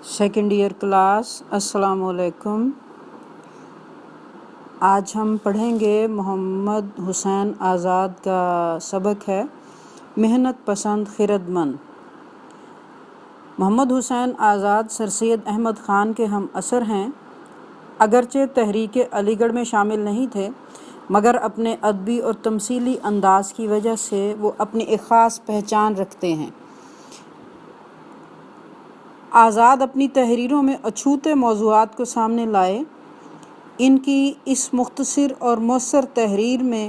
Second year class, السلام علیکم۔ آج ہم پڑھیں گے محمد حسین آزاد کا سبق ہے محنت پسند خرد مند۔ محمد حسین آزاد سر سید احمد خان کے ہم عصر ہیں۔ اگرچہ تحریک علی گڑھ میں شامل نہیں تھے، مگر اپنے ادبی اور تمثیلی انداز کی وجہ سے وہ اپنی ایک خاص پہچان رکھتے ہیں۔ آزاد اپنی تحریروں میں اچھوتے موضوعات کو سامنے لائے۔ ان کی اس مختصر اور مؤثر تحریر میں،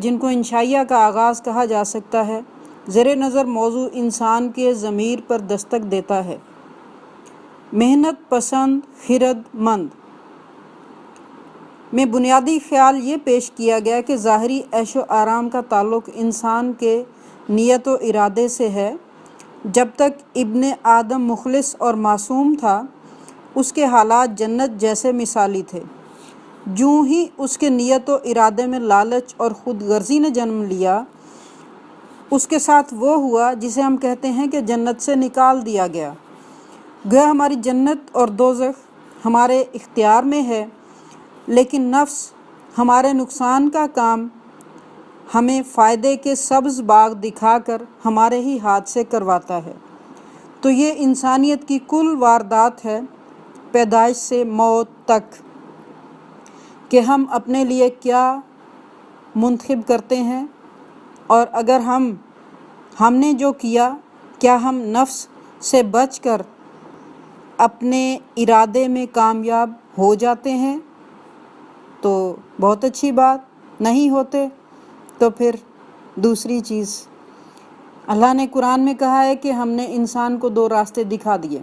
جن کو انشائیہ کا آغاز کہا جا سکتا ہے، زیر نظر موضوع انسان کے ضمیر پر دستک دیتا ہے۔ محنت پسند خرد مند میں بنیادی خیال یہ پیش کیا گیا کہ ظاہری عیش و آرام کا تعلق انسان کے نیت و ارادے سے ہے۔ جب تک ابن آدم مخلص اور معصوم تھا، اس کے حالات جنت جیسے مثالی تھے۔ جوں ہی اس کے نیت و ارادے میں لالچ اور خود غرضی نے جنم لیا، اس کے ساتھ وہ ہوا جسے ہم کہتے ہیں کہ جنت سے نکال دیا گیا۔ گویا ہماری جنت اور دوزخ ہمارے اختیار میں ہے، لیکن نفس ہمارے نقصان کا کام ہمیں فائدے کے سبز باغ دکھا کر ہمارے ہی ہاتھ سے کرواتا ہے۔ تو یہ انسانیت کی کل واردات ہے، پیدائش سے موت تک، کہ ہم اپنے لیے کیا منتخب کرتے ہیں، اور اگر ہم نے جو کیا، کیا ہم نفس سے بچ کر اپنے ارادے میں کامیاب ہو جاتے ہیں تو بہت اچھی بات، نہیں ہوتے تو پھر دوسری چیز۔ اللہ نے قرآن میں کہا ہے کہ ہم نے انسان کو 2 راستے دکھا دیے۔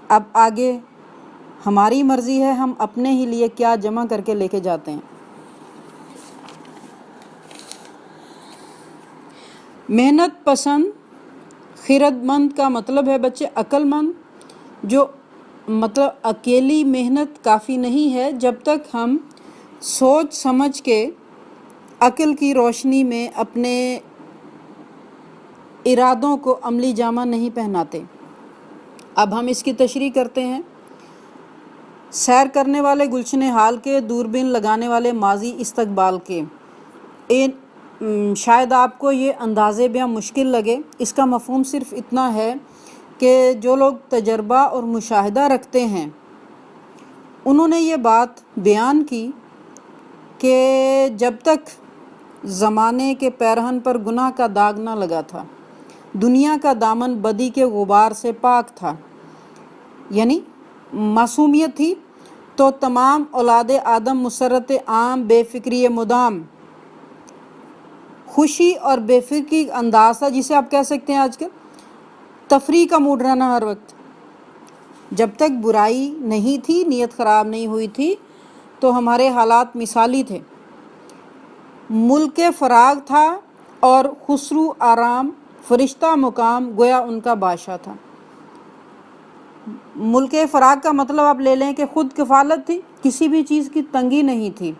اب آگے ہماری مرضی ہے ہم اپنے ہی لیے کیا جمع کر کے لے کے جاتے ہیں۔ محنت پسند خرد مند کا مطلب ہے بچے عقل مند، جو مطلب اکیلی محنت کافی نہیں ہے جب تک ہم سوچ سمجھ کے عقل کی روشنی میں اپنے ارادوں کو عملی جامہ نہیں پہناتے۔ اب ہم اس کی تشریح کرتے ہیں۔ سیر کرنے والے گلشن حال کے، دوربین لگانے والے ماضی استقبال کے۔ شاید آپ کو یہ اندازے بیاں مشکل لگے۔ اس کا مفہوم صرف اتنا ہے کہ جو لوگ تجربہ اور مشاہدہ رکھتے ہیں، انہوں نے یہ بات بیان کی کہ جب تک زمانے کے پیرہن پر گناہ کا داغ نہ لگا تھا، دنیا کا دامن بدی کے غبار سے پاک تھا، یعنی معصومیت تھی، تو تمام اولاد آدم مسرت عام، بے فکری مدام، خوشی اور بے فکری انداز تھا، جسے آپ کہہ سکتے ہیں آج کل تفریح کا موڈ رہنا ہر وقت۔ جب تک برائی نہیں تھی، نیت خراب نہیں ہوئی تھی، تو ہمارے حالات مثالی تھے۔ ملک فراغ تھا اور خسرو آرام، فرشتہ مقام گویا ان کا بادشاہ تھا۔ ملک فراغ کا مطلب آپ لے لیں کہ خود کفالت تھی، کسی بھی چیز کی تنگی نہیں تھی،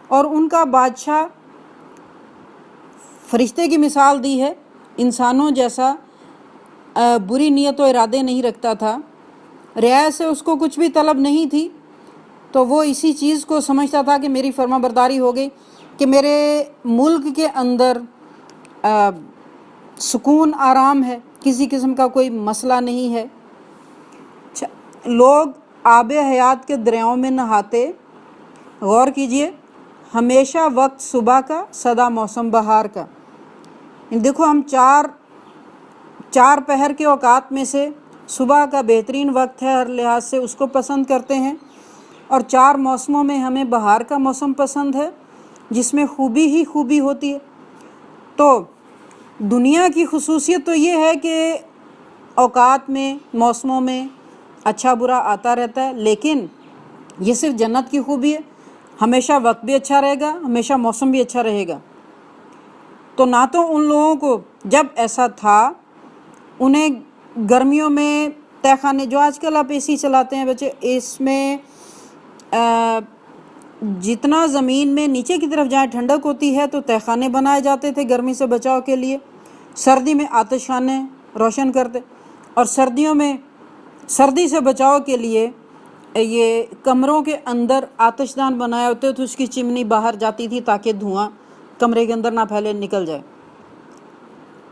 اور ان کا بادشاہ فرشتے کی مثال دی ہے، انسانوں جیسا بری نیت و ارادے نہیں رکھتا تھا، رعایا سے اس کو کچھ بھی طلب نہیں تھی، تو وہ اسی چیز کو سمجھتا تھا کہ میری فرما برداری ہو گئی، کہ میرے ملک کے اندر سکون آرام ہے، کسی قسم کا کوئی مسئلہ نہیں ہے۔ لوگ آب حیات کے دریاؤں میں نہاتے، غور کیجئے، ہمیشہ وقت صبح کا، سدا موسم بہار کا۔ دیکھو ہم چار پہر کے اوقات میں سے صبح کا بہترین وقت ہے، ہر لحاظ سے اس کو پسند کرتے ہیں، اور 4 موسموں میں ہمیں بہار کا موسم پسند ہے، جس میں خوبی ہی خوبی ہوتی ہے۔ تو دنیا کی خصوصیت تو یہ ہے کہ اوقات میں، موسموں میں اچھا برا آتا رہتا ہے، لیکن یہ صرف جنت کی خوبی ہے، ہمیشہ وقت بھی اچھا رہے گا، ہمیشہ موسم بھی اچھا رہے گا۔ تو نہ تو ان لوگوں کو جب ایسا تھا، انہیں گرمیوں میں تہ خانے، جو آج کل آپ اے سی چلاتے ہیں بچے، اس میں جتنا زمین میں نیچے کی طرف جہاں ٹھنڈک ہوتی ہے تو تہ خانے بنائے جاتے تھے گرمی سے بچاؤ کے لیے، سردی میں آتش خانے روشن کرتے۔ اور سردیوں میں سردی سے بچاؤ کے لیے یہ کمروں کے اندر آتش دان بنائے ہوتے تو اس کی چمنی باہر جاتی تھی تاکہ دھواں کمرے کے اندر نہ پھیلے، نکل جائے۔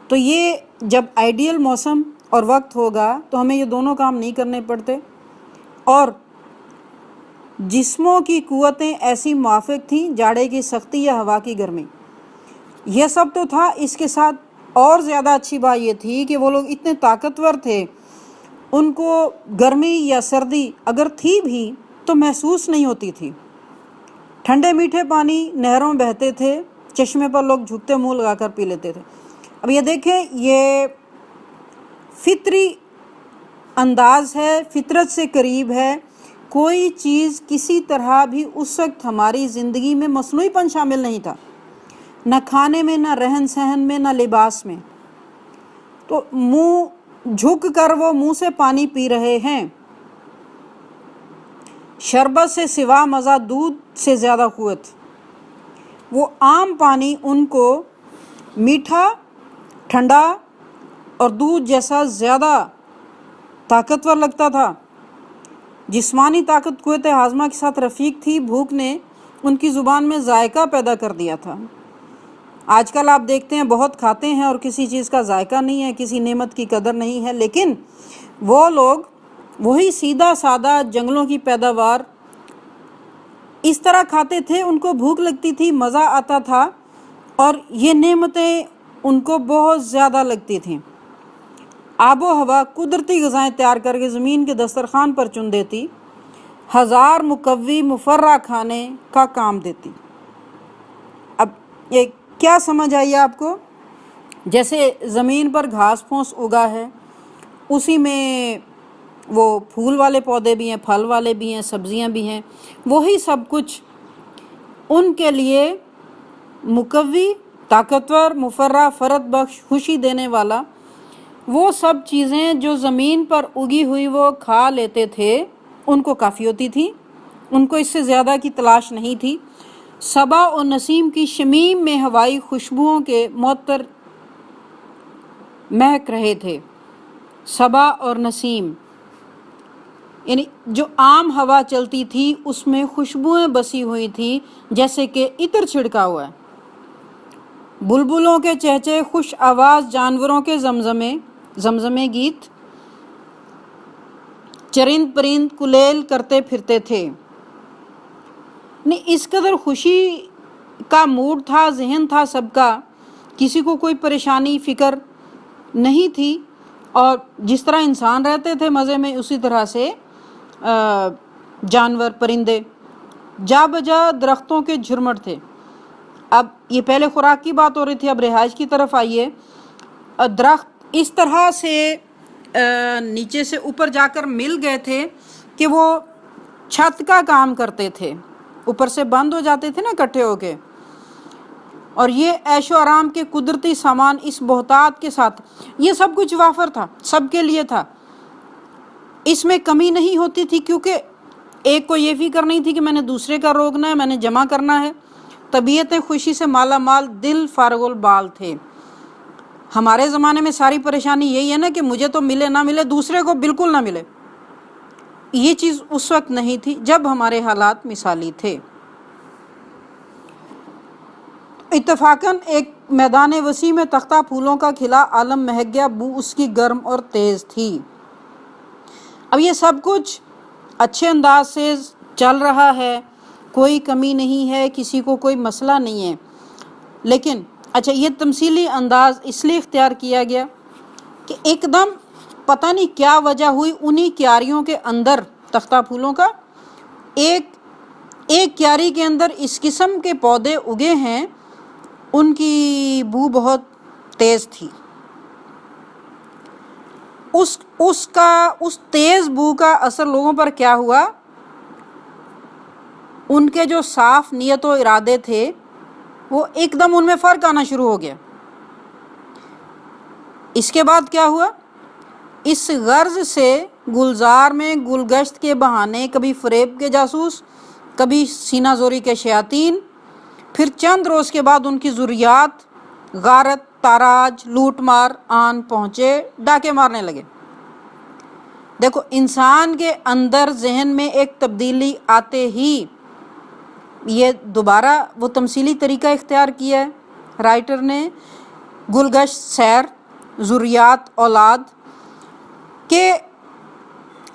تو یہ جب آئیڈیل موسم اور وقت ہوگا تو ہمیں یہ دونوں کام نہیں کرنے پڑتے، اور جسموں کی قوتیں ایسی موافق تھیں، جاڑے کی سختی یا ہوا کی گرمی، یہ سب تو تھا۔ اس کے ساتھ اور زیادہ اچھی بات یہ تھی کہ وہ لوگ اتنے طاقتور تھے، ان کو گرمی یا سردی اگر تھی بھی تو محسوس نہیں ہوتی تھی۔ ٹھنڈے میٹھے پانی نہروں بہتے تھے، چشمے پر لوگ جھکتے منہ لگا کر پی لیتے تھے۔ اب یہ دیکھیں، یہ فطری انداز ہے، فطرت سے قریب ہے۔ کوئی چیز کسی طرح بھی اس وقت ہماری زندگی میں مصنوعی پن شامل نہیں تھا، نہ کھانے میں، نہ رہن سہن میں، نہ لباس میں۔ تو منہ جھک کر وہ منہ سے پانی پی رہے ہیں۔ شربت سے سوا مزہ دودھ سے زیادہ قوت۔ وہ عام پانی ان کو میٹھا، ٹھنڈا اور دودھ جیسا زیادہ طاقتور لگتا تھا۔ جسمانی طاقت قوت ہاضمہ کے ساتھ رفیق تھی۔ بھوک نے ان کی زبان میں ذائقہ پیدا کر دیا تھا۔ آج کل آپ دیکھتے ہیں بہت کھاتے ہیں اور کسی چیز کا ذائقہ نہیں ہے، کسی نعمت کی قدر نہیں ہے، لیکن وہ لوگ وہی سیدھا سادہ جنگلوں کی پیداوار اس طرح کھاتے تھے، ان کو بھوک لگتی تھی، مزہ آتا تھا، اور یہ نعمتیں ان کو بہت زیادہ لگتی تھیں۔ آب و ہوا قدرتی غذائیں تیار کر کے زمین کے دسترخوان پر چن دیتی، ہزار مقوی مفرح کھانے کا کام دیتی۔ اب یہ کیا سمجھ آئی آپ کو؟ جیسے زمین پر گھاس پھوس اگا ہے، اسی میں وہ پھول والے پودے بھی ہیں، پھل والے بھی ہیں، سبزیاں بھی ہیں، وہی سب کچھ ان کے لیے مقوی، طاقتور، مفرح، فرت بخش، خوشی دینے والا، وہ سب چیزیں جو زمین پر اگی ہوئی وہ کھا لیتے تھے، ان کو کافی ہوتی تھی، ان کو اس سے زیادہ کی تلاش نہیں تھی۔ صبا اور نسیم کی شمیم میں ہوائی خوشبوؤں کے معطر مہک رہے تھے۔ صبا اور نسیم یعنی جو عام ہوا چلتی تھی اس میں خوشبوئیں بسی ہوئی تھی، جیسے کہ عطر چھڑکا ہوا ہے۔ بلبلوں کے چہچے، خوش آواز جانوروں کے زمزمے گیت، چرند پرند کلیل کرتے پھرتے تھے۔ نہیں، اس قدر خوشی کا موڈ تھا، ذہن تھا سب کا، کسی کو کوئی پریشانی فکر نہیں تھی، اور جس طرح انسان رہتے تھے مزے میں، اسی طرح سے جانور، پرندے، جا بجا درختوں کے جھرمٹ تھے۔ اب یہ پہلے خوراک کی بات ہو رہی تھی، اب رہائش کی طرف آئیے۔ درخت اس طرح سے نیچے سے اوپر جا کر مل گئے تھے کہ وہ چھت کا کام کرتے تھے، اوپر سے بند ہو جاتے تھے نا اکٹھے ہو کے، اور یہ عیش و آرام کے قدرتی سامان اس بہتات کے ساتھ، یہ سب کچھ وافر تھا، سب کے لیے تھا، اس میں کمی نہیں ہوتی تھی، کیونکہ ایک کو یہ فکر نہیں تھی کہ میں نے دوسرے کا روکنا ہے، میں نے جمع کرنا ہے۔ طبیعتیں خوشی سے مالا مال، دل فارغ البال تھے۔ ہمارے زمانے میں ساری پریشانی یہی ہے نا کہ مجھے تو ملے نہ ملے، دوسرے کو بالکل نہ ملے۔ یہ چیز اس وقت نہیں تھی جب ہمارے حالات مثالی تھے۔ اتفاقاً ایک میدان وسیع میں تختہ پھولوں کا کھلا عالم مہک گیا، بو اس کی گرم اور تیز تھی۔ اب یہ سب کچھ اچھے انداز سے چل رہا ہے، کوئی کمی نہیں ہے، کسی کو کوئی مسئلہ نہیں ہے، لیکن اچھا، یہ تمثیلی انداز اس لیے اختیار کیا گیا کہ ایک دم پتہ نہیں کیا وجہ ہوئی، انہی کیاریوں کے اندر تختہ پھولوں کا ایک کیاری کے اندر اس قسم کے پودے اگے ہیں، ان کی بو بہت تیز تھی۔ اس تیز بو کا اثر لوگوں پر کیا ہوا؟ ان کے جو صاف نیت و ارادے تھے وہ ایک دم ان میں فرق آنا شروع ہو گیا۔ اس کے بعد کیا ہوا؟ اس غرض سے گلزار میں گلگشت کے بہانے، کبھی فریب کے جاسوس، کبھی سینہ زوری کے شیاطین، پھر چند روز کے بعد ان کی ذریات غارت، تاراج، لوٹ مار آن پہنچے، ڈاکے مارنے لگے۔ دیکھو انسان کے اندر ذہن میں ایک تبدیلی آتے ہی یہ دوبارہ وہ تمثیلی طریقہ اختیار کیا ہے رائٹر نے، گلگشت سیر، ذریات، اولاد، کہ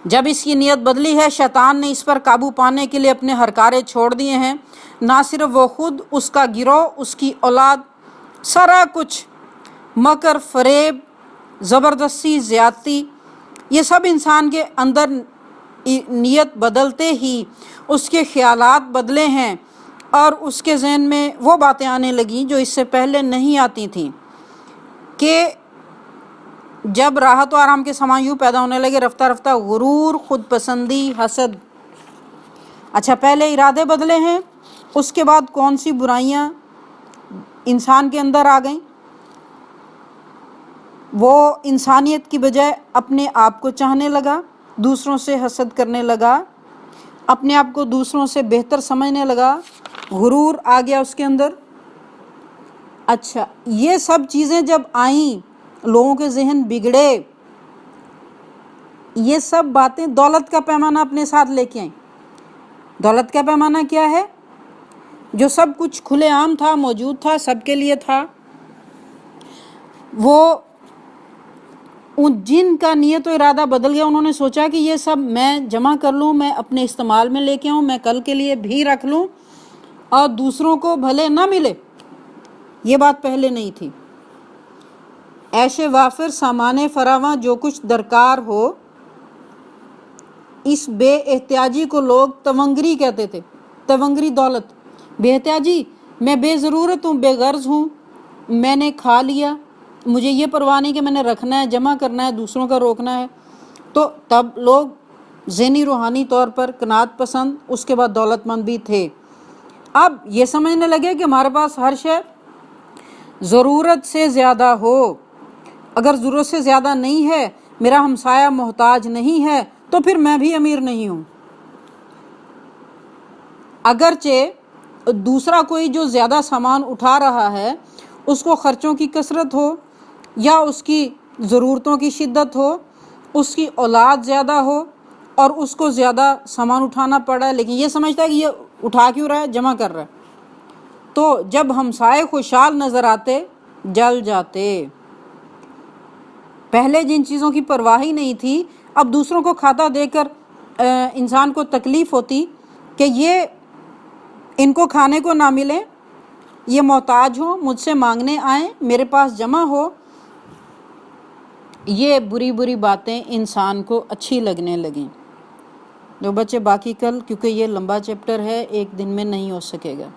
جب اس کی نیت بدلی ہے شیطان نے اس پر قابو پانے کے لیے اپنے ہرکارے چھوڑ دیے ہیں۔ نہ صرف وہ خود، اس کا گروہ، اس کی اولاد، سارا کچھ، مکر، فریب، زبردستی، زیادتی، یہ سب انسان کے اندر نیت بدلتے ہی اس کے خیالات بدلے ہیں اور اس کے ذہن میں وہ باتیں آنے لگیں جو اس سے پہلے نہیں آتی تھیں، کہ جب راحت و آرام کے سامان یوں پیدا ہونے لگے، رفتہ رفتہ غرور، خود پسندی، حسد۔ اچھا پہلے ارادے بدلے ہیں، اس کے بعد کون سی برائیاں انسان کے اندر آ گئیں؟ وہ انسانیت کی بجائے اپنے آپ کو چاہنے لگا، دوسروں سے حسد کرنے لگا، اپنے آپ کو دوسروں سے بہتر سمجھنے لگا، غرور آ گیا اس کے اندر۔ اچھا یہ سب چیزیں جب آئیں، لوگوں کے ذہن بگڑے، یہ سب باتیں دولت کا پیمانہ اپنے ساتھ لے کے آئیں۔ دولت کا پیمانہ کیا ہے؟ جو سب کچھ کھلے عام تھا، موجود تھا، سب کے لیے تھا، وہ جن کا نیت و ارادہ بدل گیا، انہوں نے سوچا کہ یہ سب میں جمع کر لوں، میں اپنے استعمال میں لے کے آؤں، میں کل کے لیے بھی رکھ لوں اور دوسروں کو بھلے نہ ملے۔ یہ بات پہلے نہیں تھی۔ عیش وافر، سامان فراواں، جو کچھ درکار ہو، اس بے احتیاجی کو لوگ تونگری کہتے تھے۔ تونگری دولت، بے احتیاجی، میں بے ضرورت ہوں، بے غرض ہوں، میں نے کھا لیا، مجھے یہ پرواہ نہیں کہ میں نے رکھنا ہے، جمع کرنا ہے، دوسروں کا روکنا ہے۔ تو تب لوگ ذہنی روحانی طور پر قناعت پسند، اس کے بعد دولت مند بھی تھے۔ اب یہ سمجھنے لگے کہ ہمارے پاس ہر شے ضرورت سے زیادہ ہو، اگر ضرورت سے زیادہ نہیں ہے، میرا ہمسایہ محتاج نہیں ہے، تو پھر میں بھی امیر نہیں ہوں۔ اگرچہ دوسرا کوئی جو زیادہ سامان اٹھا رہا ہے، اس کو خرچوں کی کثرت ہو یا اس کی ضرورتوں کی شدت ہو، اس کی اولاد زیادہ ہو اور اس کو زیادہ سامان اٹھانا پڑا ہے، لیکن یہ سمجھتا ہے کہ یہ اٹھا کیوں رہا ہے، جمع کر رہا ہے، تو جب ہمسائے خوشحال نظر آتے جل جاتے۔ پہلے جن چیزوں کی پرواہ ہی نہیں تھی، اب دوسروں کو کھاتا دے کر انسان کو تکلیف ہوتی کہ یہ ان کو کھانے کو نہ ملے، یہ محتاج ہوں، مجھ سے مانگنے آئیں، میرے پاس جمع ہو۔ یہ بری بری باتیں انسان کو اچھی لگنے لگیں۔ جو بچے باقی کل، کیونکہ یہ لمبا چیپٹر ہے، ایک دن میں نہیں ہو سکے گا۔